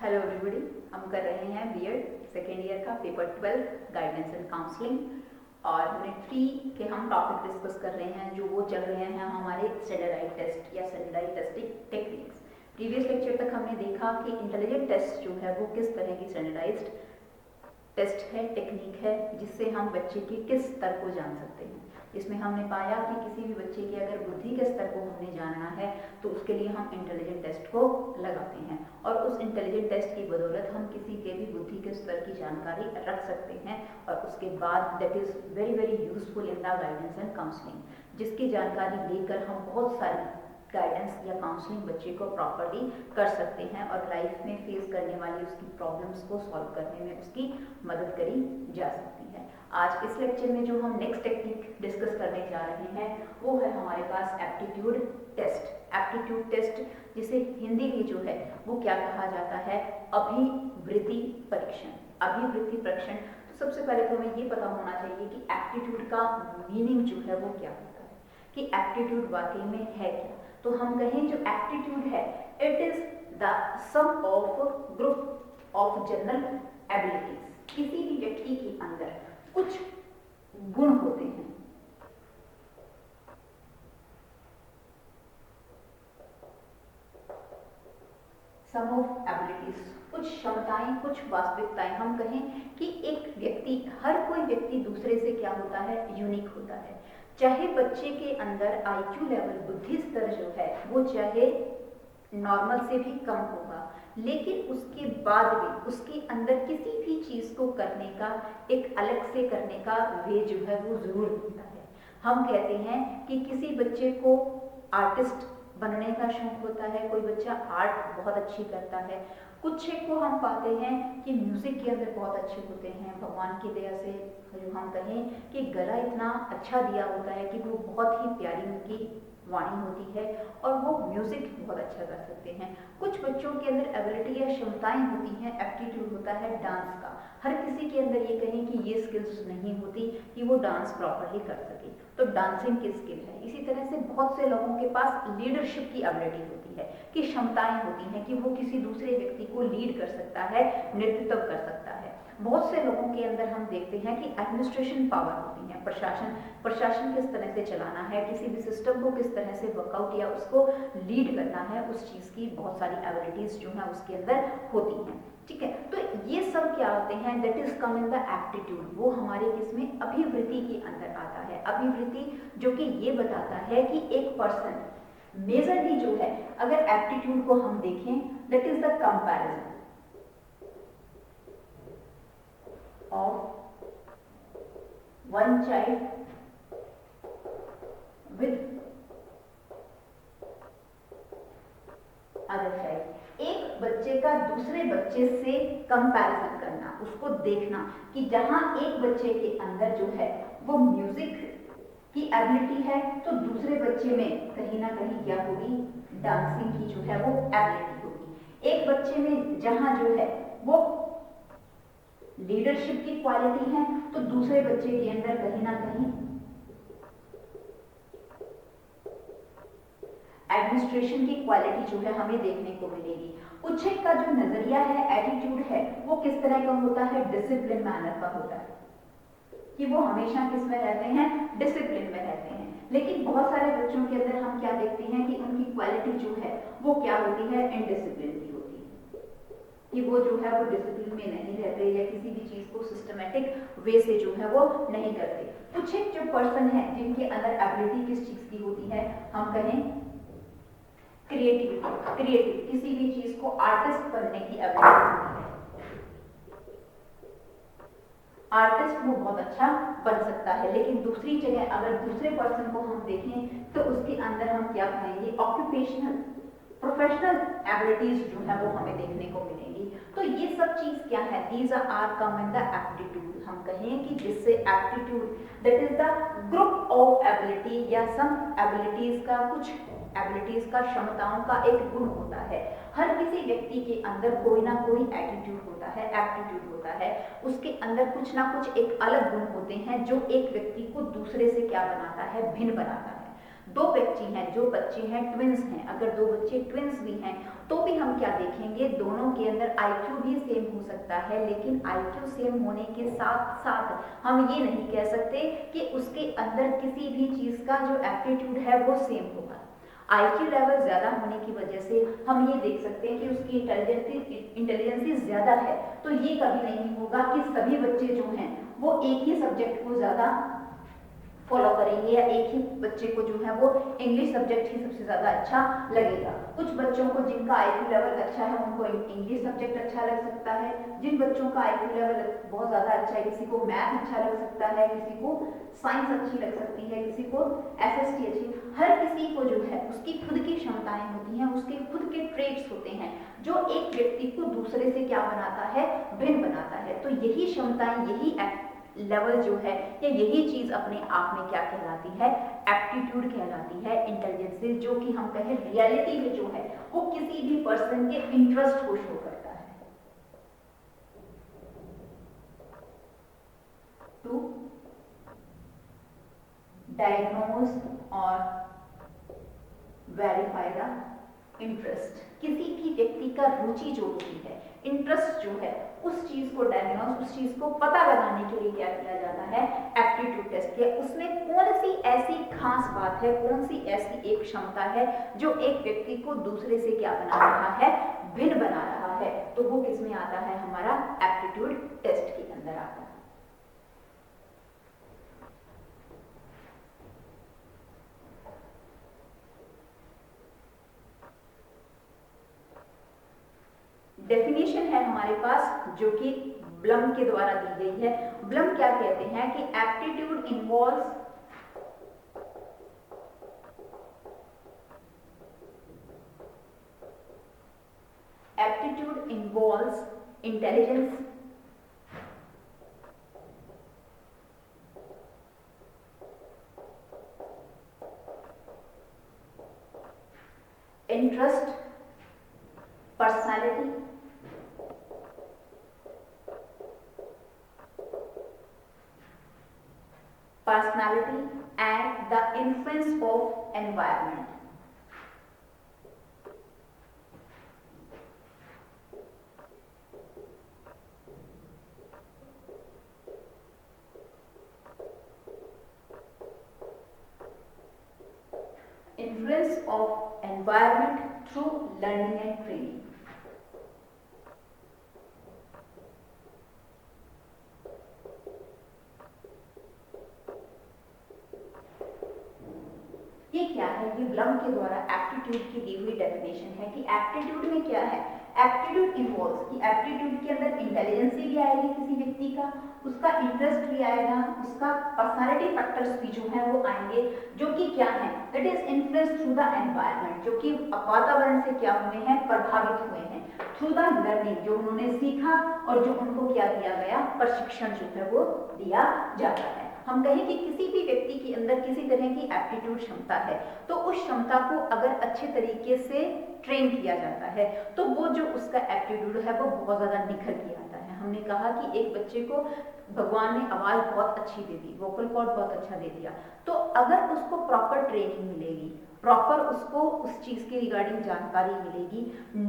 Hello everybody, हम कर रहे हैं बीएड सेकेंड ईयर का पेपर 12 गाइडेंस एंड काउंसलिंग और यूनिट 3 के हम टॉपिक डिस्कस कर रहे हैं जो वो चल रहे हैं हमारे स्टैंडर्डाइज्ड टेस्ट या standardized testing techniques. Previous lecture तक हमने देखा कि इंटेलिजेंट टेस्ट जो है वो किस तरह की स्टैंडर्डाइज्ड टेस्ट है, टेक्निक है जिससे हम बच्चे के किस स्तर को जान सकते हैं। इसमें हमने पाया कि किसी भी बच्चे के अगर बुद्धि के स्तर को हमने जानना है तो उसके लिए हम इंटेलिजेंट टेस्ट को लगाते हैं और उस इंटेलिजेंट टेस्ट की बदौलत हम किसी के भी बुद्धि के स्तर की जानकारी रख सकते हैं और उसके बाद that is very very useful in the guidance and counselling, जिसकी जानकारी लेकर हम बहुत सारी गाइडेंस या काउंसलिंग बच्चे को प्रॉपरली कर सकते हैं और लाइफ में फेस करने वाली उसकी प्रॉब्लम्स को सॉल्व करने में उसकी मदद करी जा सकती है। आज इस लेक्चर में जो हम नेक्स्ट टेक्निक डिस्कस करने जा रहे हैं वो है हमारे पास एप्टीट्यूड टेस्ट। एप्टीट्यूड टेस्ट जिसे हिंदी में जो है वो क्या कहा जाता है, अभिवृत्ति परीक्षण। अभिवृत्ति परीक्षण, तो सबसे पहले तो हमें ये पता होना चाहिए कि एप्टीट्यूड का मीनिंग जो है वो क्या होता है, कि एप्टीट्यूड वाकई में है क्या। तो हम कहें जो एप्टीट्यूड है it is the sum of group of general abilities. किसी भी व्यक्ति के अंदर कुछ गुण होते हैं, सम ऑफ एबिलिटीज, कुछ क्षमताएं, कुछ वास्तविकताएं। हम कहें कि एक व्यक्ति, हर कोई व्यक्ति दूसरे से क्या होता है, यूनिक होता है। चाहे बच्चे के अंदर आईक्यू लेवल, बुद्धि स्तर जो है वो चाहे नॉर्मल से भी कम होगा, लेकिन उसके बाद भी उसके अंदर किसी भी चीज को करने का, एक अलग से करने का वे जो है वो जरूर होता है। हम कहते हैं कि किसी बच्चे को आर्टिस्ट बनने का शौक होता है, कोई बच्चा आर्ट बहुत अच्छी करता है, कुछ एक को हम पाते हैं कि म्यूजिक के अंदर बहुत अच्छे होते हैं। भगवान की दया से जो हम कहें कि गला इतना अच्छा दिया होता है कि वो बहुत ही प्यारी उनकी वाणी होती है और वो म्यूजिक बहुत अच्छा कर सकते हैं। कुछ बच्चों के अंदर एबिलिटी या क्षमताएं होती हैं, एप्टीट्यूड होता है डांस का। हर किसी के अंदर ये कहें कि ये स्किल्स नहीं होती कि वो डांस प्रॉपरली कर सके, तो डांसिंग की स्किल है। इसी तरह से बहुत से लोगों के पास लीडरशिप की एबिलिटी होती है, कि क्षमताएं होती हैं कि वो किसी दूसरे व्यक्ति को लीड कर सकता है, नेतृत्व कर सकता है। बहुत से लोगों के अंदर हम देखते हैं कि एडमिनिस्ट्रेशन पावर होती है, प्रशासन किस तरह से चलाना है, किसी भी सिस्टम को किस तरह से वर्कआउट या उसको लीड करना है, उस चीज की बहुत सारी एबिलिटीज जो है उसके अंदर होती हैं। ठीक है, तो ये सब क्या होते हैं, that is come in the aptitude. वो हमारे किसमें, अभिवृत्ति के अंदर आता है। अभिवृत्ति जो कि ये बताता है कि एक पर्सन मेजरली जो है, अगर एप्टीट्यूड को हम देखें, that is the comparison of one child with other child. एक बच्चे का दूसरे बच्चे से कंपैरिजन करना, उसको देखना कि जहां एक बच्चे के अंदर जो है वो म्यूजिक की एबिलिटी है तो दूसरे बच्चे में कहीं ना कहीं क्या होगी, डांसिंग की जो है वो एबिलिटी होगी। एक बच्चे में जहां जो है वो लीडरशिप की क्वालिटी है तो दूसरे बच्चे के अंदर कहीं ना कहीं एडमिनिस्ट्रेशन की क्वालिटी जो है हमें देखने को मिलेगी। कुछ एक का जो नजरिया है, एटीट्यूड है, वो किस तरह का होता है, डिसिप्लिन मैनर का होता है, कि वो हमेशा किस में रहते हैं, डिसिप्लिन में रहते हैं। लेकिन बहुत सारे बच्चों के अंदर हम क्या देखते हैं कि उनकी क्वालिटी जो है वो क्या होती है, इनडिसिप्लिन की होती है, कि वो जो है वो डिसिप्लिन में नहीं रहते या किसी भी चीज को सिस्टमेटिक वे से जो है वो नहीं करते। कुछ एक जो पर्सन है जिनके अंदर एबिलिटी किस चीज की होती है, हम कहें क्रिएटिव, किसी भी चीज को आर्टिस्ट बनने की एबिलिटी होती है। आर्टिस्ट वो बहुत अच्छा बन सकता है, लेकिन दूसरी जगह अगर दूसरे पर्सन को हम देखें तो उसके अंदर हम क्या पाएंगे, ऑक्यूपेशनल, प्रोफेशनल एबिलिटीज जो है वो हमें देखने को मिलेंगी। तो ये सब चीज क्या है, these are come in the aptitude. हम कहें कि जिससे aptitude that is the group of ability या सम एबिलिटीज का, कुछ एबिलिटीज का, क्षमताओं का एक गुण होता है। हर किसी व्यक्ति के अंदर कोई ना कोई एटीट्यूड होता है, एप्टीट्यूड होता है, उसके अंदर कुछ ना कुछ एक अलग गुण होते हैं जो एक व्यक्ति को दूसरे से क्या बनाता है, भिन्न बनाता है। दो बच्चे हैं, जो बच्चे हैं ट्विंस हैं, अगर दो बच्चे ट्विंस भी हैं तो भी हम क्या देखेंगे, दोनों के अंदर आईक्यू भी सेम हो सकता है, लेकिन आईक्यू सेम होने के साथ साथ हम ये नहीं कह सकते कि उसके अंदर किसी भी चीज का जो एप्टीट्यूड है वो सेम होगा। आईक्यू लेवल ज्यादा होने की वजह से हम ये देख सकते हैं कि उसकी इंटेलिजेंसी ज्यादा है, तो ये कभी नहीं होगा कि सभी बच्चे जो हैं वो एक ही सब्जेक्ट को ज्यादा फॉलो करेंगे या एक ही बच्चे को जो है वो इंग्लिश सब्जेक्ट ही सबसे ज्यादा अच्छा लगेगा। कुछ बच्चों को जिनका आईक्यू लेवल अच्छा है उनको इंग्लिश सब्जेक्ट अच्छा लग सकता है, जिन बच्चों का आईक्यू लेवल बहुत ज्यादा अच्छा है, किसी को मैथ अच्छा लग सकता है, किसी को साइंस अच्छी लग सकती है, किसी को एसएसटी अच्छी, हर किसी को जो है उसकी खुद की क्षमताएं होती हैं, उसके खुद के ट्रेड्स होते हैं जो एक व्यक्ति को दूसरे से क्या बनाता है, भिन्न बनाता है। तो यही क्षमताएं, यही लेवल जो है या यही चीज अपने आप में क्या कहलाती है, एप्टीट्यूड कहलाती है, इंटेलिजेंस, जो कि हम कहें रियलिटी में जो है वो किसी भी पर्सन के इंटरेस्ट को शो करता है। टू डायग्नोज और वेरीफाई द इंटरेस्ट, किसी भी व्यक्ति का रुचि जो होती है, इंटरेस्ट जो है, उस चीज को डायग्नोज, उस चीज को पता लगाने के लिए क्या किया जाता है, एप्टीट्यूड टेस्ट किया। उसमें कौन सी ऐसी खास बात है, कौन सी ऐसी एक क्षमता है जो एक व्यक्ति को दूसरे से क्या बना रहा है, भिन्न बना रहा है, तो वो किसमें आता है, हमारा एप्टीट्यूड टेस्ट के अंदर आता है। डेफिनेशन है हमारे पास जो कि ब्लम के द्वारा दी गई है। ब्लम क्या कहते हैं कि aptitude involves intelligence, interest, personality, and the influence of environment. Influence of environment through learning and training. ये क्या है, ये ब्लम के द्वारा एप्टीट्यूड की दी हुई डेफिनेशन है कि एप्टीट्यूड में क्या है, एप्टीट्यूड इन्वॉल्व्स, कि एप्टीट्यूड के अंदर इंटेलिजेंसी भी आएगी किसी व्यक्ति का, उसका इंटरेस्ट भी आएगा, उसका पर्सनालिटी फैक्टर्स भी जो है वो आएंगे, जो कि क्या है, that is influence through the environment, जो कि वातावरण से क्या हुए हैं, प्रभावित हुए हैं, थ्रू द लर्निंग, जो उन्होंने सीखा और जो उनको क्या दिया गया, प्रशिक्षण जो है वो दिया जाता है। हम कहें कि किसी भी व्यक्ति के अंदर किसी तरह की एप्टीट्यूड क्षमता है, तो उस क्षमता को अगर अच्छे तरीके से ट्रेन किया जाता है तो वो जो उसका एप्टीट्यूड है वो बहुत ज्यादा निखर के आता है। हमने कहा कि एक बच्चे को भगवान ने आवाज बहुत अच्छी दे दी, वोकल कॉर्ड बहुत अच्छा दे दिया, तो अगर उसको प्रॉपर ट्रेनिंग मिलेगी, प्रॉपर उसको उस चीज की रिगार्डिंग जानकारी मिलेगी,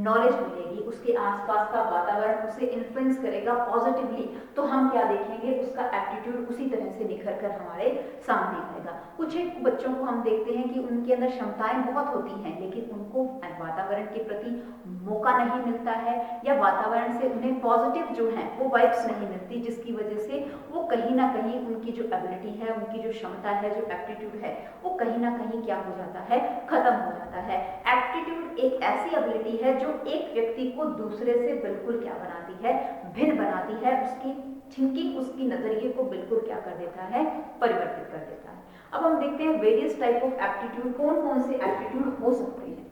नॉलेज मिलेगी, उसके आसपास का वातावरण उसे इन्फ्लुएंस करेगा पॉजिटिवली, तो हम क्या देखेंगे, उसका एप्टीट्यूड उसी तरह से निखर कर हमारे सामने आएगा। कुछ एक बच्चों को हम देखते हैं कि उनके अंदर क्षमताएं बहुत होती हैं, लेकिन उनको वातावरण के प्रति मौका नहीं मिलता है या वातावरण से उन्हें पॉजिटिव जो है वो वाइब्स नहीं मिलती, जिसकी वजह से वो कहीं ना कहीं उनकी जो एबिलिटी है, उनकी जो क्षमता है, जो एप्टीट्यूड है, वो कहीं ना कहीं क्या हो जाता है, खत्म हो जाता है। एप्टीट्यूड एक ऐसी एबिलिटी है जो एक व्यक्ति को दूसरे से बिल्कुल क्या बनाती है, भिन्न बनाती है, उसकी थिंकिंग, उसकी नजरिए को बिल्कुल क्या कर देता है, परिवर्तित कर देता है। अब हम देखते हैं वेरियस टाइप ऑफ एप्टीट्यूड, कौन कौन से एप्टीट्यूड हो सकते हैं।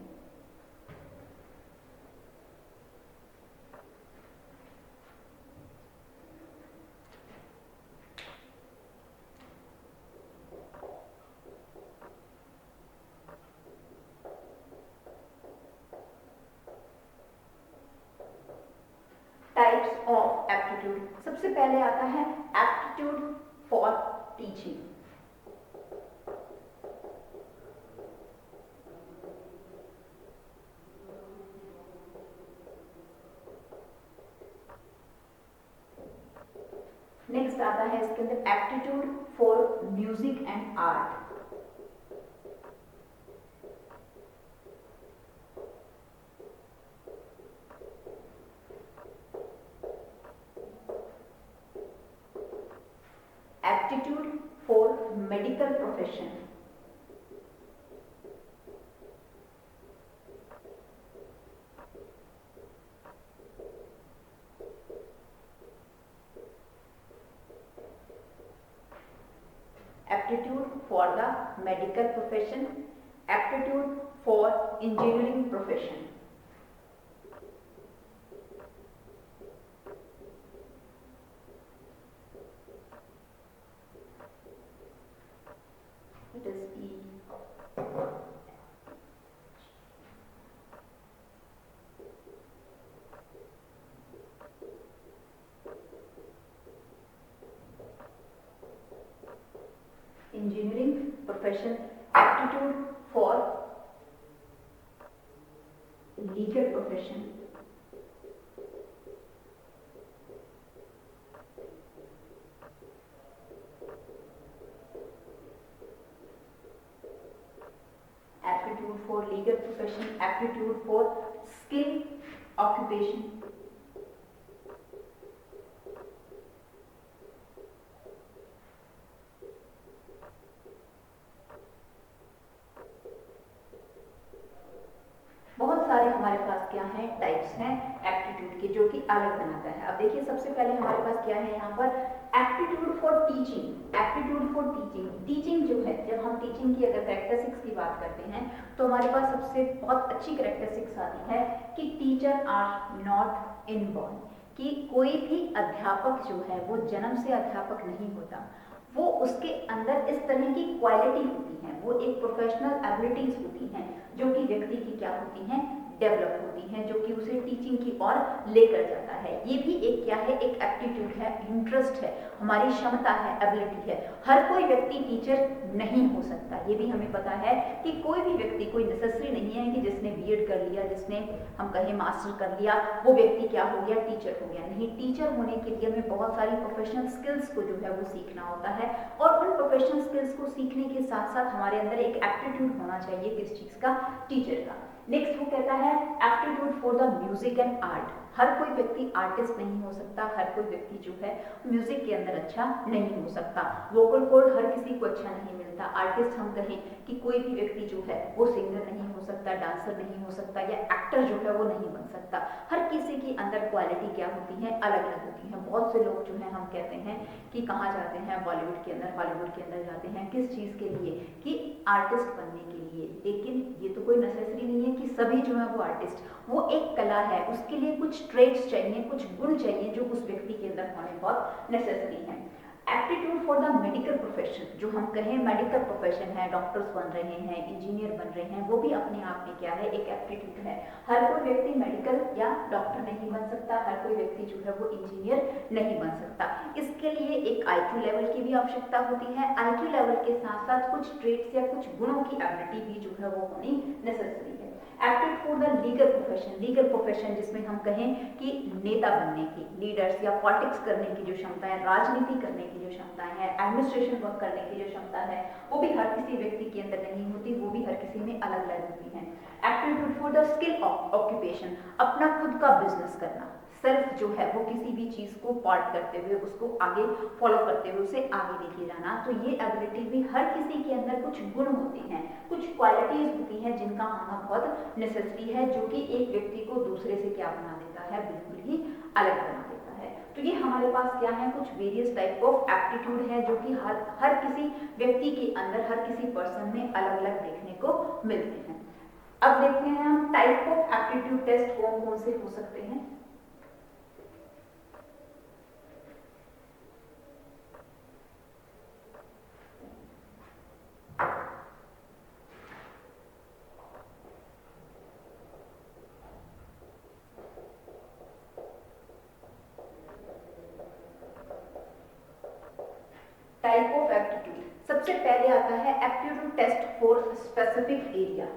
टाइप्स ऑफ एप्टीट्यूड, सबसे पहले आता है एप्टीट्यूड फॉर टीचिंग। है इसके अंदर aptitude for music and art. Aptitude for medical profession. aptitude for the medical profession, aptitude for engineering profession. It is E. Engineering profession, aptitude for legal profession, aptitude for legal profession, aptitude for skill occupation, बहुत सारे हमारे पास क्या है types हैं aptitude के, जो कि अलग बनाता है। अब देखिए सबसे पहले हमारे पास क्या है यहाँ पर aptitude for teaching. Aptitude for teaching, teaching जो है, जब हम टीचिंग की अगर कैरेक्टरिस्टिक्स की बात करते हैं तो हमारे पास सबसे बहुत अच्छी कैरेक्टरिस्टिक्स आती है कि टीचर आर नॉट इनबॉर्न, कि कोई भी अध्यापक जो है वो जन्म से अध्यापक नहीं होता, वो उसके अंदर इस तरह की क्वालिटी होती है, वो एक प्रोफेशनल एबिलिटीज होती हैं जो कि व्यक्ति की क्या होती हैं, डेवलप होती हैं, जो कि उसे टीचिंग की ओर लेकर जाता है। ये भी एक क्या है, एक एप्टीट्यूड है, इंटरेस्ट है, हमारी क्षमता है, एबिलिटी है। हर कोई व्यक्ति टीचर नहीं हो सकता, ये भी हमें पता है कि कोई भी व्यक्ति, कोई नेसेसरी नहीं है कि जिसने बीएड कर लिया, जिसने हम कहें मास्टर कर लिया, वो व्यक्ति क्या हो गया, टीचर हो गया। नहीं, टीचर होने के लिए हमें बहुत सारी प्रोफेशनल स्किल्स को जो है वो सीखना होता है, और उन प्रोफेशनल स्किल्स को सीखने के साथ साथ हमारे अंदर एक एप्टीट्यूड होना चाहिए, किस चीज का, टीचर का। नेक्स्ट वो कहता है aptitude for the music and art. हर कोई व्यक्ति आर्टिस्ट नहीं हो सकता, हर कोई व्यक्ति जो है म्यूजिक के अंदर अच्छा नहीं हो सकता, वोकल कॉर्ड हर किसी को अच्छा नहीं मिलता। आर्टिस्ट हम कहें कि कोई भी व्यक्ति जो है वो सिंगर नहीं हो सकता, डांसर नहीं हो सकता, या एक्टर जो है वो नहीं बन सकता। हर किसी की अंदर क्वालिटी क्या होती है, अलग अलग होती है। बहुत से लोग जो है हम कहते हैं कि कहाँ जाते हैं, बॉलीवुड के अंदर, हॉलीवुड के अंदर जाते हैं, किस चीज़ के लिए, कि आर्टिस्ट बनने के लिए। लेकिन ये तो कोई नेसेसरी नहीं है कि सभी जो है वो आर्टिस्ट, वो एक कला है, उसके लिए कुछ ट्रेड्स चाहिए, कुछ गुण चाहिए जो उस व्यक्ति के अंदर होने बहुत नेसेसरी है। Aptitude for the medical profession, जो हम कहें मेडिकल प्रोफेशन है, डॉक्टर्स बन रहे हैं, इंजीनियर बन रहे हैं, वो भी अपने आप में क्या है, एक एप्टीट्यूड है। हर कोई व्यक्ति मेडिकल या डॉक्टर नहीं बन सकता, हर कोई व्यक्ति जो है वो इंजीनियर नहीं बन सकता। इसके लिए एक आईक्यू लेवल की भी आवश्यकता होती है। आईक्यू लेवल के साथ साथ कुछ ट्रेड्स या कुछ गुणों की एबिलिटी भी जो है वो होनी नेसेसरी है। Aptitude for the legal profession, legal profession जिसमें हम कहें कि नेता बनने की, लीडर्स या पॉलिटिक्स करने की जो क्षमता है, राजनीति करने की जो क्षमताएं हैं, एडमिनिस्ट्रेशन वर्क करने की जो क्षमता है, वो भी हर किसी व्यक्ति के अंदर नहीं होती, वो भी हर किसी में अलग अलग होती है। Aptitude for the skill occupation, अपना खुद का बिजनेस करना, सेल्फ जो है वो किसी भी चीज को पार्ट करते हुए, उसको आगे फॉलो करते हुए उसे आगे लेके जाना। तो ये एबिलिटी भी हर किसी के अंदर कुछ गुण होते हैं, कुछ क्वालिटीज होती हैं जिनका होना बहुत नेसेसरी है, जो कि एक व्यक्ति को दूसरे से क्या बना देता है, बिल्कुल ही अलग बना देता है। तो ये हमारे पास क्या है, कुछ वेरियस टाइप ऑफ एप्टीट्यूड है जो कि हर किसी व्यक्ति के अंदर, हर किसी पर्सन में अलग अलग देखने को मिलते हैं। अब देखते हैं हम टाइप ऑफ एप्टीट्यूड टेस्ट कौन कौन से हो सकते हैं। टाइप ऑफ एप्टीट्यूड, सबसे पहले आता है aptitude test for specific area.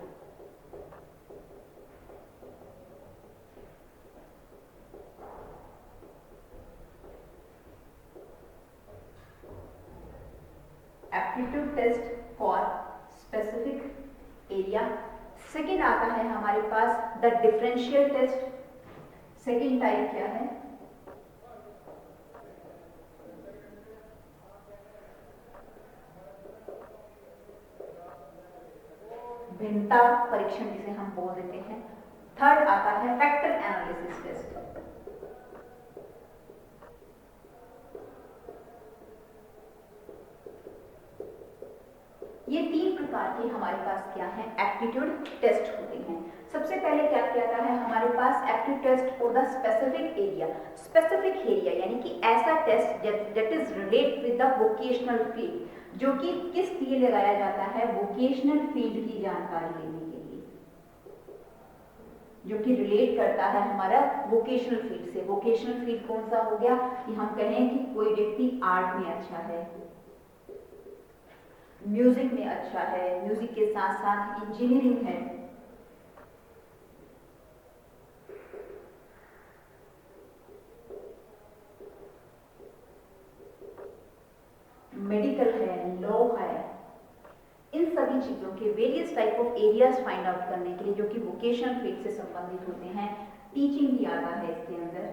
Test for specific area. Second आता है हमारे पास the differential test. Second type क्या है? भिन्नता परीक्षण जिसे हम बोल देते हैं। थर्ड आता है फैक्टर एनालिसिस टेस्ट। ये तीन प्रकार के हमारे पास क्या है? एप्टीट्यूड टेस्ट होते हैं। सबसे पहले क्या कहता है हमारे पास? Aptitude test for the specific area. Specific area यानी कि ऐसा test that is relate with the vocational field, जो कि किस लिए लगाया जाता है? वोकेशनल फील्ड की जानकारी लेने के लिए, जो कि रिलेट करता है हमारा वोकेशनल फील्ड से। वोकेशनल फील्ड कौन सा हो गया? कि हम कहें कि कोई व्यक्ति आर्ट में अच्छा है, म्यूजिक में अच्छा है, म्यूजिक के साथ साथ इंजीनियरिंग है, मेडिकल है, लॉ है। इन सभी चीजों के various type of areas find out करने के लिए, जो कि वोकेशनल फील्ड से संबंधित होते हैं। टीचिंग भी आता है इसके अंदर,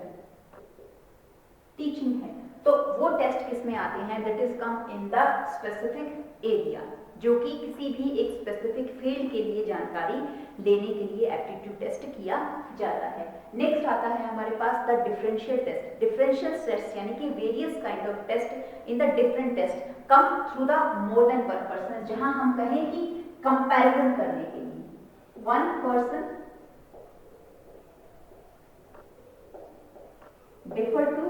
टीचिंग है। तो वो टेस्ट किस में आते हैं? That is come in the specific area, जो कि किसी भी एक स्पेसिफिक फील्ड के लिए जानकारी लेने के लिए एप्टीट्यूड टेस्ट किया जाता है। नेक्स्ट आता है हमारे पास the differential test. Differential test यानी कि various kind of test in the different test come through the more than one person, जहां हम कहें कि कंपैरिजन करने के लिए one person differ to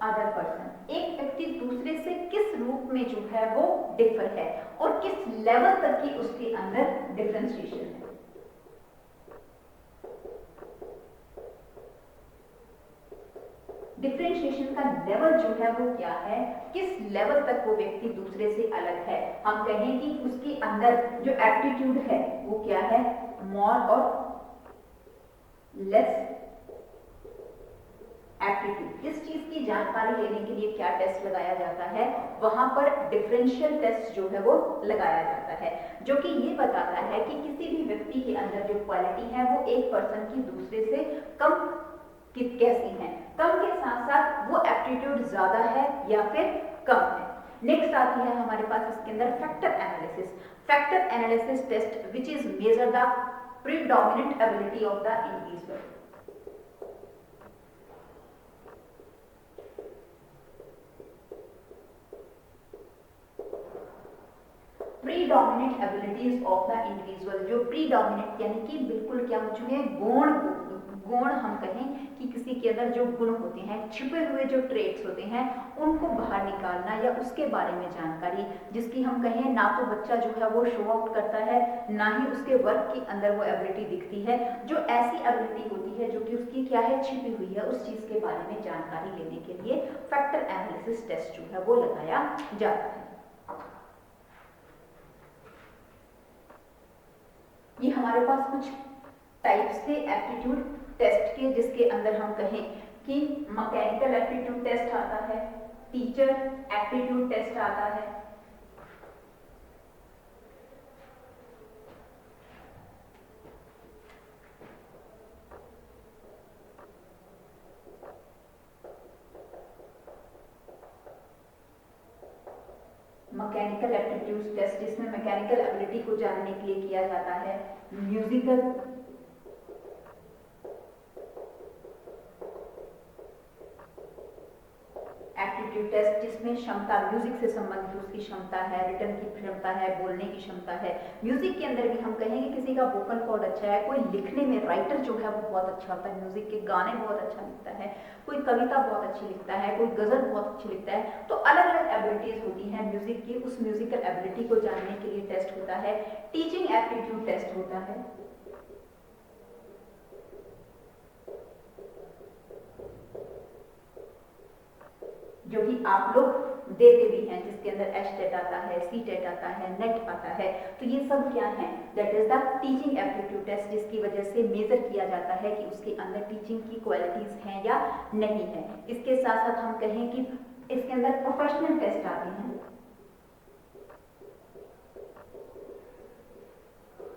other person. एक व्यक्ति दूसरे से किस रूप में जो है वो डिफर है और किस लेवल तक की उसके अंदर डिफरेंशिएशन है। डिफरेंशिएशन का लेवल जो है वो क्या है? किस लेवल तक वो व्यक्ति दूसरे से अलग है। हम कहें कि उसके अंदर जो एप्टीट्यूड है वो क्या है? मोर और लेस एप्टीट्यूड। इस चीज की जानकारी लेने के लिए क्या टेस्ट लगाया जाता है? वहां पर डिफरेंशियल टेस्ट जो है वो लगाया जाता है, जो कि ये बताता है कि किसी भी व्यक्ति के अंदर जो क्वालिटी है वो एक पर्सन की दूसरे से कम कैसी है। कम के साथ साथ वो एप्टीट्यूड ज्यादा है या फिर कम है। नेक्स्ट आती है हमारे पास इसके अंदर factor analysis. Factor analysis test which is major the predominant ability of the individual. Predominant abilities of the individual. जो प्रीडोमिनेंट यानी कि बिल्कुल क्या हो चुके हैं? गुण हम कहें कि किसी के अंदर जो गुण होते हैं, छिपे हुए जो ट्रेट्स होते हैं, उनको बाहर निकालना या उसके बारे में जानकारी, जिसकी हम कहें ना तो बच्चा जो है वो शो आउट करता है, ना ही उसके वर्क के अंदर वो एबिलिटी दिखती है। जो ऐसी एबिलिटी होती है जो कि उसकी क्या है? छिपी हुई है, उस चीज के बारे में जानकारी लेने के लिए फैक्टर एनालिसिस टेस्ट जो है वो लगाया जाता है। ये हमारे पास कुछ टाइप्स थे एप्टीट्यूड टेस्ट के, जिसके अंदर हम कहें कि मैकेनिकल एप्टीट्यूड टेस्ट आता है, टीचर एप्टीट्यूड टेस्ट आता है, मैकेनिकल एप्टीट्यूड टेस्ट जिसमें मैकेनिकल एबिलिटी को जानने के लिए किया जाता है, म्यूजिकल एप्टीट्यूड टेस्ट जिसमें क्षमता, म्यूजिक से संबंधित उसकी क्षमता है, रिटर्न की क्षमता है, बोलने की क्षमता है। म्यूजिक के अंदर भी हम कहेंगे किसी का वोकल कॉर्ड अच्छा है, कोई लिखने में राइटर जो है वो बहुत अच्छा होता है, म्यूजिक के गाने बहुत अच्छा लिखता है, कोई कविता बहुत अच्छी लिखता है, कोई गजल बहुत अच्छी लिखता है। तो अलग अलग एबिलिटीज होती हैं म्यूजिक की। उस म्यूजिकल एबिलिटी को जानने के लिए टेस्ट होता है। टीचिंग एप्टीट्यूड टेस्ट होता है, जो कि आप लोग देते भी हैं, जिसके अंदर एच टेट आता है, सी टेट आता है, नेट आता है। तो ये सब क्या है? That is the teaching aptitude test, जिसकी वजह से मेजर किया जाता है कि उसके अंदर टीचिंग की क्वालिटीज हैं या नहीं है। इसके साथ साथ हम कहें कि इसके अंदर प्रोफेशनल टेस्ट आते हैं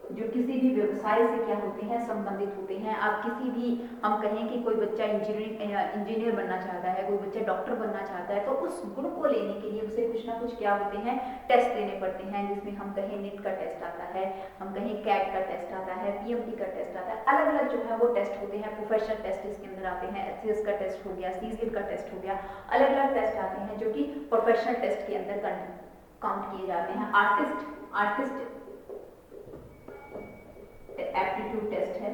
जो किसी भी व्यवसाय से क्या होते हैं, संबंधित होते हैं। आप किसी भी, हम कहें कि कोई बच्चा इंजीनियर बनना चाहता है, कोई बच्चा डॉक्टर बनना चाहता है, तो उस गुण को लेने के लिए उसे कुछ ना कुछ क्या होते हैं, टेस्ट देने पड़ते हैं, जिसमें हम कहें नीट का टेस्ट आता है, हम कहें कैट का टेस्ट आता है, पीएमटी का टेस्ट आता है, अलग अलग जो है वो टेस्ट होते हैं। प्रोफेशनल टेस्ट इसके अंदर आते हैं, एचसीएस का टेस्ट हो गया, सीजीएल का टेस्ट हो गया, अलग अलग टेस्ट आते हैं जो कि प्रोफेशनल टेस्ट के अंदर काउंट किए जाते हैं। आर्टिस्ट एप्टीट्यूड टेस्ट है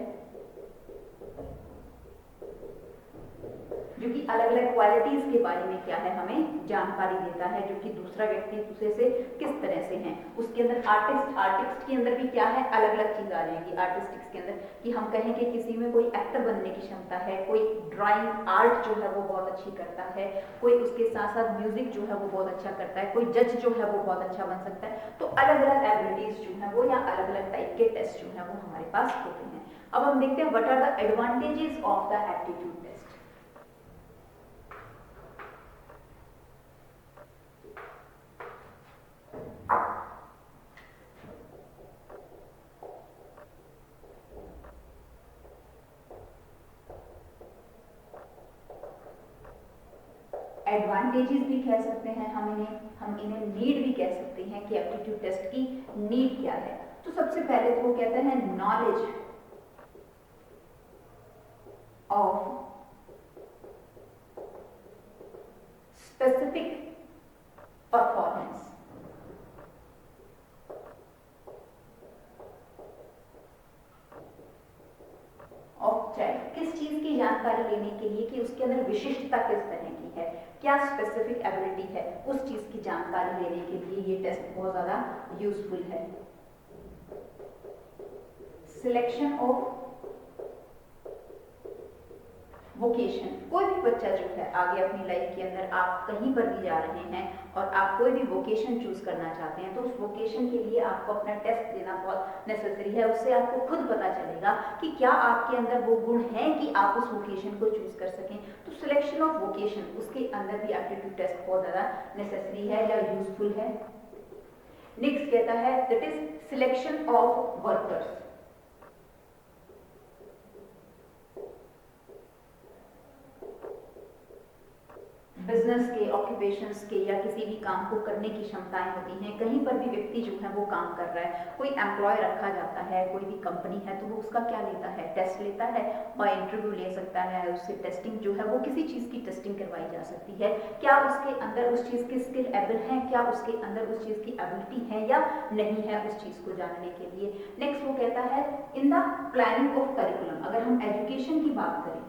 जो कि अलग अलग क्वालिटीज के बारे में क्या है, हमें जानकारी देता है, जो कि दूसरा व्यक्ति दूसरे से किस तरह से हैं। उसके अंदर आर्टिस्ट के अंदर भी क्या है, अलग अलग चीज आ जाएगी आर्टिस्टिक्स के अंदर, कि हम कहें कि किसी में कोई एक्टर बनने की क्षमता है, कोई ड्राइंग आर्ट जो है वो बहुत अच्छी करता है, कोई उसके साथ साथ म्यूजिक जो है वो बहुत अच्छा करता है, कोई जज जो है वो बहुत अच्छा बन सकता है। तो अलग अलग एबिलिटीज जो है वो, या अलग अलग टाइप के टेस्ट जो है वो हमारे पास होते हैं। अब हम देखते हैं what are the advantages of the aptitude test. Advantages भी कह सकते हैं हम इन्हें नीड भी कह सकते हैं कि एप्टीट्यूड टेस्ट की नीड क्या है। तो सबसे पहले तो वो कहते हैं नॉलेज ऑफ स्पेसिफिक परफॉर्मेंस। किस चीज की जानकारी लेने के लिए कि उसके अंदर विशिष्टता किस तरह की है, क्या स्पेसिफिक एबिलिटी है, उस चीज की जानकारी लेने के लिए ये टेस्ट बहुत ज्यादा यूजफुल है। Selection of vocation. कोई भी बच्चा जो है आगे अपनी लाइफ के अंदर, आप कहीं पर भी जा रहे हैं और आप कोई भी वोकेशन चूज करना चाहते हैं, तो उस वोकेशन के लिए आपको अपना टेस्ट देना बहुत नेसेसरी है। उससे आपको खुद पता चलेगा कि क्या आपके अंदर वो गुण हैं कि आप उस वोकेशन को चूज कर सकें। तो सिलेक्शन ऑफ वोकेशन, उसके अंदर भी एप्टीट्यूड टेस्ट बहुत ज्यादा नेसेसरी है या यूजफुल है। नेक्स्ट कहता है that is selection of workers. Business के, ऑक्यूपेशंस के, या किसी भी काम को करने की क्षमताएं होती हैं। कहीं पर भी व्यक्ति जो है वो काम कर रहा है, कोई एम्प्लॉय रखा जाता है, कोई भी कंपनी है, तो वो उसका क्या लेता है, टेस्ट लेता है, और इंटरव्यू ले सकता है, उससे टेस्टिंग जो है वो किसी चीज़ की टेस्टिंग करवाई जा सकती है। क्या उसके अंदर उस चीज़ की स्किल एबल है, क्या उसके अंदर उस चीज़ की एबिलिटी है या नहीं है, उस चीज़ को जानने के लिए। नेक्स्ट वो कहता है in the planning of curriculum. अगर हम एजुकेशन की बात करें,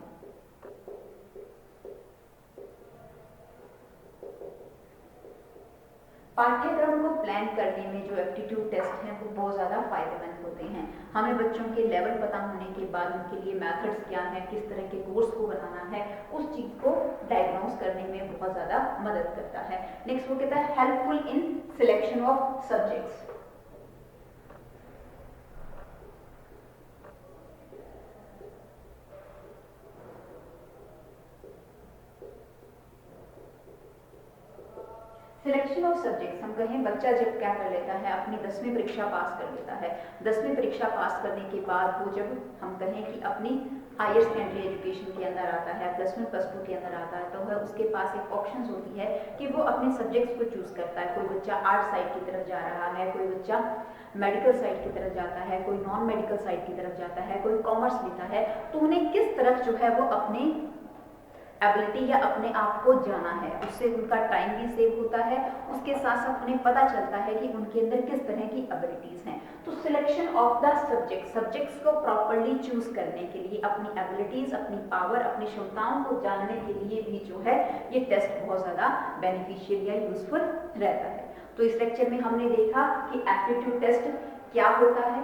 पाठ्यक्रम को प्लान करने में जो एप्टीट्यूड टेस्ट हैं वो बहुत ज़्यादा फायदेमंद होते हैं। हमें बच्चों के लेवल पता होने के बाद उनके लिए मेथड्स क्या हैं, किस तरह के कोर्स को बनाना है, उस चीज़ को डायग्नोस करने में बहुत ज़्यादा मदद करता है। नेक्स्ट वो कहता है helpful in selection of subjects. Selection of subjects, हम कहें बच्चा जब क्या कर लेता है, अपनी 10वीं परीक्षा पास कर लेता है। 10वीं परीक्षा पास करने के बाद वो जब हम कहें कि अपनी हायर सेकेंडरी एजुकेशन के अंदर आता है, +1 +2 के अंदर आता है, तो वह उसके पास एक ऑप्शन होती है कि वो अपने सब्जेक्ट्स को चूज करता है। कोई बच्चा आर्ट साइड की तरफ जा रहा है, कोई बच्चा मेडिकल साइड की तरफ जाता है, कोई नॉन मेडिकल साइड की तरफ जाता है, कोई कॉमर्स लेता है। तो उन्हें किस तरफ जो है वो अपने एबिलिटी या अपने आप को जाना है, उससे उनका टाइम भी सेव होता है, उसके साथ साथ उन्हें पता चलता है कि उनके अंदर किस तरह की एबिलिटीज हैं। तो सिलेक्शन ऑफ द सब्जेक्ट्स को प्रॉपरली चूज करने के लिए, अपनी एबिलिटीज, अपनी पावर, अपनी क्षमताओं को जानने के लिए भी जो है ये टेस्ट बहुत ज़्यादा बेनिफिशियल या यूजफुल रहता है। तो इस लेक्चर में हमने देखा कि एप्टीट्यूड टेस्ट क्या होता है,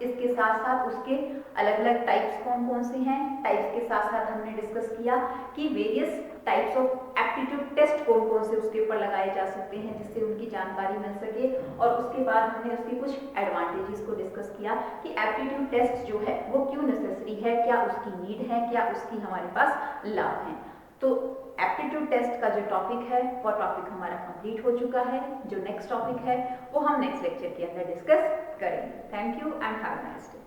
इसके साथ साथ उसके अलग अलग टाइप्स कौन कौन से हैं। टाइप्स के साथ साथ हमने डिस्कस किया कि various types of aptitude test कौन कौन से उसके ऊपर लगाए जा सकते हैं जिससे उनकी जानकारी मिल सके। और उसके बाद हमने उसके कुछ एडवांटेजेस को डिस्कस किया कि एप्टीट्यूड टेस्ट जो है वो क्यों नेसेसरी है, क्या उसकी नीड है, क्या उसकी हमारे पास लाभ है। तो एप्टीट्यूड टेस्ट का जो टॉपिक है वो टॉपिक हमारा कंप्लीट हो चुका है। जो नेक्स्ट टॉपिक है वो हम नेक्स्ट लेक्चर के अंदर डिस्कस करेंगे। Thank you and have a nice day.